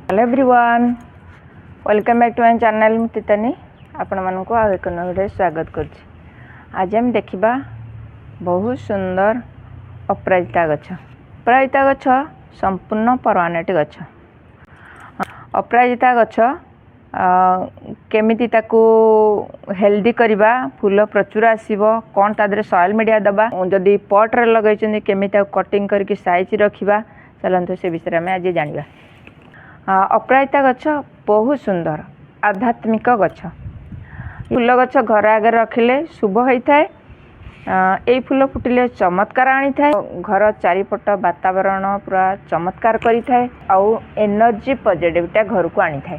Hello everyone, welcome back to my channel. मु तितनी आपण मानक आ एक नवे स्वागत करछि। आज हम देखिबा बहुत सुंदर अपराजिता गछ। अपराजिता गछ संपूर्ण परमानेंट गछ। अपराजिता गछ केमिति ताकू हेल्दी करबा, फूल प्रचुर आसीबो, कोन तादरे सॉइल मीडिया दबा, जदी पॉट रे लगाइछन केमिति कटिंग करके साइज रखिबा, चलंतु से विषय में आज जानिबा। अपराजिता गछ बहुत सुंदर आध्यात्मिक गछ। फूल गछ घर आगे रखिले शुभ होता है। यही फूल फुटिले चमत्कार आनी था। घर चारिपट वातावरण पूरा चमत्कार करी था। आउ एनर्जी पॉजिटिविटी घर को आनी था।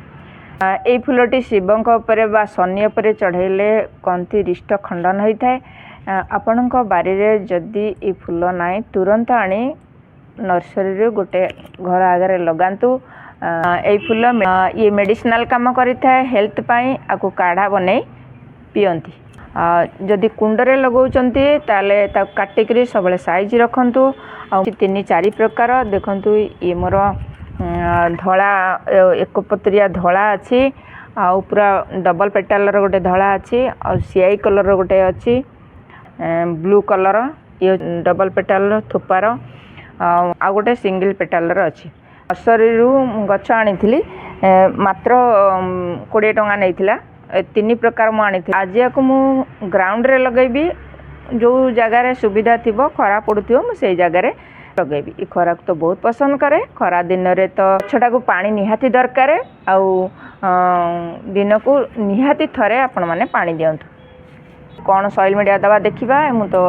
यही फूलटी शिवों बा शनि पर चढ़ेले कंति रिष्ट खंडन होता है। आपण बारी रे जदि ये फूल ना तुरंत आनी नर्सरी गोटे घर आगे लगातु। यही फूल ये मेडिसिनल काम करता है। हेल्थ पाई आपको काढ़ा बने पियंती। जदि कुंडरे लगौचंती ताले ता काटिकरी सबले साइज रखंतु। आ 3-4 प्रकार देखंतु। ये मोर धला एक पत्रिया धला अच्छी, आ पूरा डबल पेटालर गोटे धला अच्छी, आ सियाई कलर गोटे अच्छी, ब्लू कलर ये डबल पेटालर थोपार, आ गोटे सिंगल पेटालर अच्छी। नर्सरी गछ आनी मात्र 20 टंका नहीं। 3 प्रकार मुझे आज या मु ग्राउंड रे लगेबी। जो जगार सुविधा थी खरा पड़ुथो मुझे जगार लगेबी। ये खरा तो बहुत पसंद करे। खरा दिन रे तो गछटा को पानी निहाती दरकार। आउ दिन को निहाती थरे आपण माने पानी दियंतु। कौन सॉइल मीडिया दवा देखा मु तो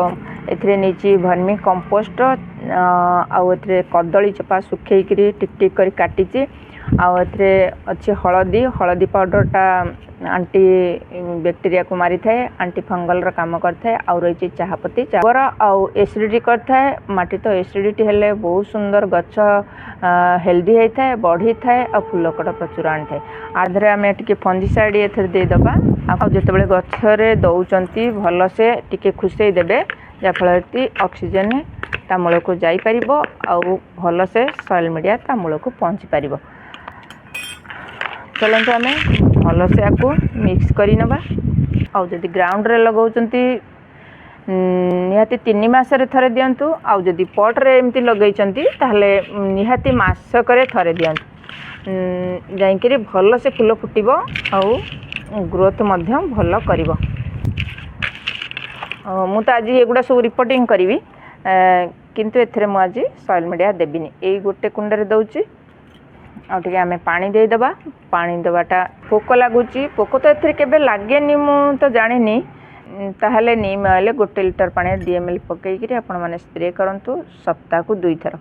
एथरे नीचे भर्मी कंपोस्ट आउ एथरे कदली चपा सुखेकरी टिक टिक कर काटिची। आउ एथरे अच्छे हलदी हलदी पाउडरटा आंटी बैक्टीरिया को मारी थाए, आंटी फंगल रा काम करता है। आउ रही चाहपत्ती चावर आउ एसिडिटी करता है। माटी तो एसिडिटी हेले बहुत सुंदर गछ हेल्दी होता है, बढ़ी थाए आ फूल कटा प्रचुर आनी थाए। आधरे आम टे फंजीसाइड एथरे देदबा। आ जितेबाला गछरे दौरान भल से टिके खुसई देबे, जहाँफल कि ऑक्सीजन ता मूल को जापर आउ भल से सॉइल मीडिया ता मूल को पहुँची पार। चलते आम भल से आपको मिक्स करी नबा। आउ जदि ग्राउंड रे लगाउचंती निहाती 3 मासरे थरे दियंतु। आउ जदि पॉट रे एमती लगैचंती ताहले निहाती मासकरे थरे दियंतु। जाइकरी भल से फूल फुटिबो आउ ग्रोथ मध्य भल करिवो। मु तो आज एगुड़ा सब रिपोर्टिंग करी, किंतु एथरे मु आज सॉइल मीडिया देबिनी। एई गोटे कुंडे दउची आ टिके आमे पानी दे दबा। पानी दबाटा पोक लागुची, पोक तो एथरे केबे लागेनी मु तो जानिनी। ताहले नीम आले 1 लिटर पानी 2 ml पकईकरी आपण माने स्प्रे करंतु सप्ताह को 2 थर।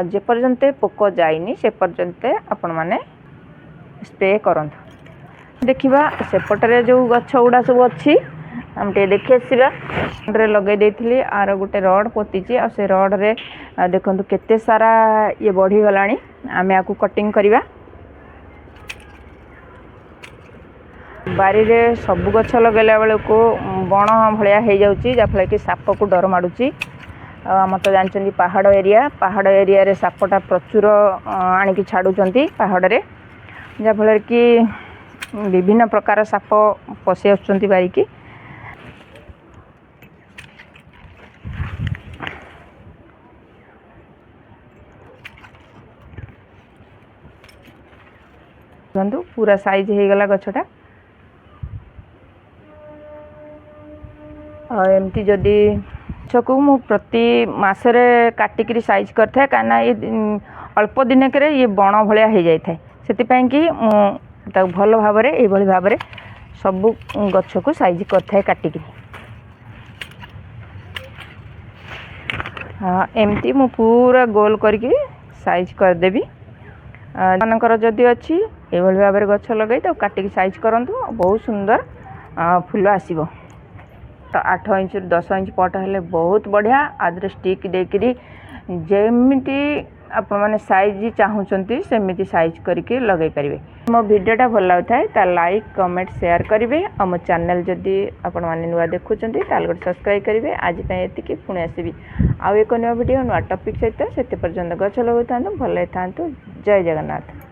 जे पर्यंत पोक जाइनी से पर्यंत आपण माने स्प्रे करंतु। देखिबा सेपटरे जो गछ उडा सब अच्छी हम टे देखि आसीबा। रे लगे देथिली आर गोटे रड पोतीची। आ से रड रे देखंतु केते सारा ये बढ़ी गलानी। आमे आकु कटिंग करिवा। बारी रे सब गछ लगेला बेले को बण भलिया हे जाउची, जाफले कि साप को डर माडुची। हम तो जानचंदी पहाड़ एरिया रे सापटा प्रचुर आनिकी छाडुचंती पहाड़ रे, जाफले कि विभिन्न प्रकार साप पशि आसुचंती बारिकी। पूरा साइज हो गला गछटा। एमती जदि गछको मु प्रति मासरे काटिकरी साइज करथे, काना ये अल्प दिन के ये बण भलिया हो जाय थाए। सेति पई कि भल भाव रे ए भली भाव रे सब गछ को साइज करथे काटिकरी। एमती मु पूरा गोल करके साइज कर देबी। मानकर जदि अच्छी ये भाव में गछ लगे तो काटिक साइज करंतु, बहुत सुंदर फूल आसीबो। तो 8 इंच 10 इंच पट हेले बहुत बढ़िया। आदरे स्टिक देकरी जेमिति आपण माने साइज चाहूचंती सेमिति साइज करके लगे पारिबे। मो वीडियोटा भल लागुथाय ता लाइक कमेंट शेयर करिवे। आ मो चैनल जदि आपण माने नुआ देखुचंती ताल गोटे सब्सक्राइब करिवे। आज पय एतिकी पुणी आसीबी आउ एक नुआ वीडियो नुआ टॉपिक सहित। सेते पर्यंत गछ लगौथांतु, भल थांतु। जय जगन्नाथ।